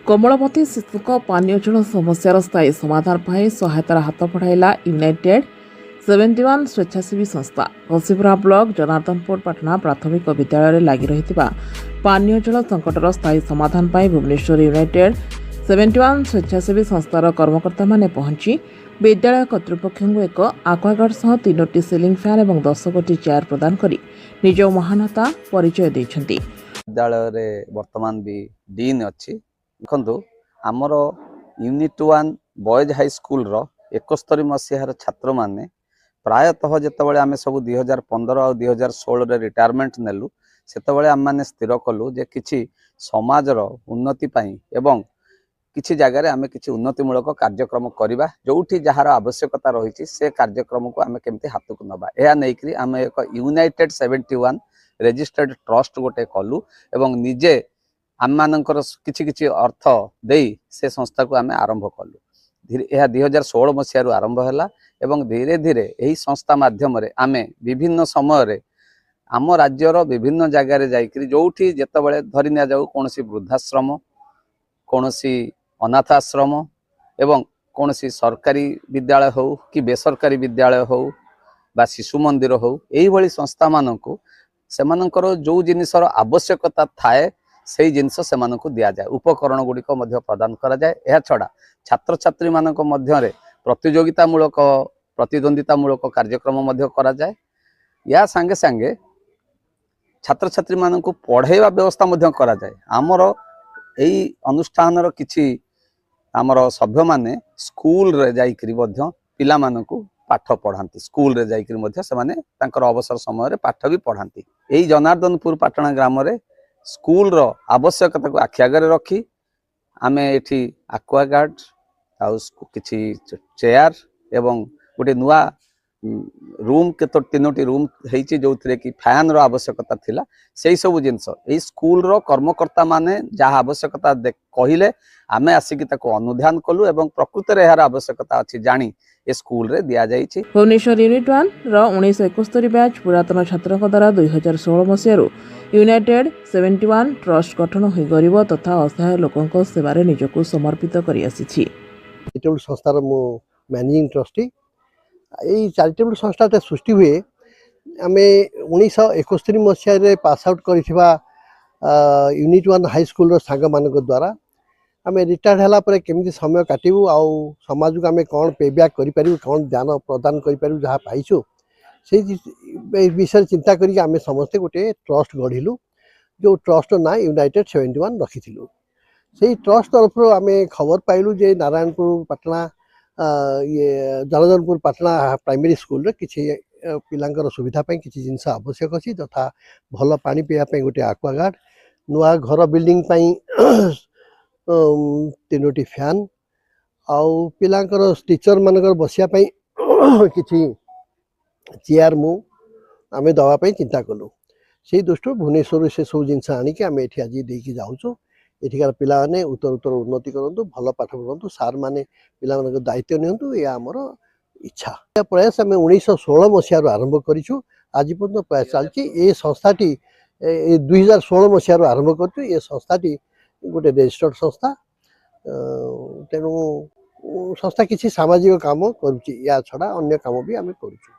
कोमलमती शिशु पानीय जल समस्यार स्थायी समाधान पर सहायतार हाथ बढ़ाइला यूनाइटेड 71 स्वेच्छासेवी संस्था। घसीपुरा ब्लॉक जनार्दनपुर पाटना प्राथमिक विद्यालय लगी रही पानीय जल संकटर स्थायी समाधान पर भुवनेश्वर यूनाइटेड 71 स्वेच्छासेवी संस्थार कर्मकर्ता माने पहुंची विद्यालय कर्तृपक्ष एक आक्वागार्ड सह 3टी सिलिंग फैन और 10 गोटी चेयर प्रदान कर निज महानता परिचय देइछन्ति। विद्यालय रे वर्तमान भी डीन अच्छी देखु आमर यूनिट 1 बॉयज हाई स्कूल रो 71 मसीहार छात्र माने प्रायतः जितेबाला आम सब 2015 और 2016 रे रिटायरमेंट नेलु सेतेबाला आम माने स्थिर कलु जे किछि समाजर उन्नति पाई एवं किछि जगार आम कि उन्नतिमूलक कार्यक्रम करवा जोठी जार आवश्यकता रही से कार्यक्रम को आम केमती हाथ को नवा यह नहीं आम एक यूनाइटेड 71 रेजिस्टर्ड ट्रस्ट गोटे कलु एवं निजे आम मानकर किछि किछि अर्थ देई से संस्था को आम आरंभ कलु। यह 2016 मसीह आरंभ है एवं धीरे धीरे यही संस्था माध्यम आम विभिन्न समय आम राज्यर विभिन्न जगार जाइकरी जोठी जेतेबाला धरि निया जाऊ कोनोसी वृद्धाश्रम कोनोसी अनाथ आश्रम एवं कोनोसी सरकारी विद्यालय हो कि बेसरकारी विद्यालय हो बा शिशु मंदिर हो यही भली संस्था मानकु सेमानकर जो जिनिसर आवश्यकता थाए से जिनस सेमानकु दिया जाए उपकरण गुड़िक मध्य प्रदान करा जाए। यह छड़ा छात्र छात्री मानक मध्यरे प्रतियोगितामूलक प्रतिद्वंदितामूलक कार्यक्रम मध्य करा जाए। या संगे संगे छात्र छात्री मानकु पढ़ाइबा व्यवस्था मध्य करा जाए। आमर यही अनुष्ठान किछि आमर सभ्य माने स्कूल रे जाइकरी मध्य पिला मानकु पाठ पढ़ाती स्कूल रे जाइकरी मध्य से माने तांकर अवसर समय रे पाठ भी पढ़ाती। यही जनार्दनपुर पाटना ग्राम रे स्कूल रो आवश्यकता को आखि आगे रखी आमे एठी एक्वागार्ड आउ किछि चेयर एवं गोटे नुआ रूम के तो 3टी रूम हेची जो थे कि फैन रो आवश्यकता थिला से सब जिनस यही स्कूल रो कर्मकर्ता माने जहाँ आवश्यकता कहले आमे आसिकी ताको अनुध्यान कलु एवं प्रकृति रे यार आवश्यकता अछि जानी ए स्कूल रे दिया जाइछि। भुवनेश्वर यूनिट 1 रो 1971 बैच पुरातन छात्रक द्वारा 2016 मसीह यूनाइटेड 71 ट्रस्ट गठन होई गरीब तथा असहाय लोकंक सेवारे निजको समर्पित करि आसीछि। चैरिटेबल संस्थार मो मैनेजिंग ट्रस्टी यही चैरिटेबल संस्थाटा सृष्टि हुए आम 1971 मसीह पास आउट करिथिबा यूनिट 1 हाई स्कूल सांग मानक द्वारा आम रिटायर्ड होला परे केमिति समय काटिबू आउ समाज को आम कौन पेब्याक करिपारिबू कौन ज्ञान प्रदान करिपारिबू जहाँ पाइछु से विषय चिंता करिक आम समस्ते गोटे ट्रस्ट गढ़िलु जो ट्रस्ट ना यूनाइटेड 71 रखिथिलु। से ट्रस्ट तरफ आम खबर पाइलु जे नारायणपुर पाटना ये जनार्दनपुर पाटना प्राइमरी स्कूल रे किछि पिलांकर सुविधा पाई किछि जिनस आवश्यक अछि तथा भल पानी पिया पाई गोटे एक्वागार्ड नुआ घर बिल्डिंग पाई 3टी फैन आउ पिलांकर टीचर मानकर बसिया पाई किछि चेयर मु आमे दवा पाई चिंता कलु। से दृष्टि भुवनेश्वर से सब जिनस आनिक आम एठी आज देकी जाउछु एठिकार पिला माने उत्तर उत्तर उन्नति करंतु भल पाठ पढ़ंतु सार माने पिला मानक दायित्व नियंतु या हमर इच्छा। यह प्रयास आम 1916 मसीह आरंभ करिछु आज पर्यंत प्रयास चलछि। ए संस्थाटी 2016 मसीह आरंभ करछु। ए संस्थाटी गोटे रेजिस्टर्ड संस्था तेणु संस्था किसी सामाजिक काम करुछि या छड़ा अन्य काम भी आम करुछु।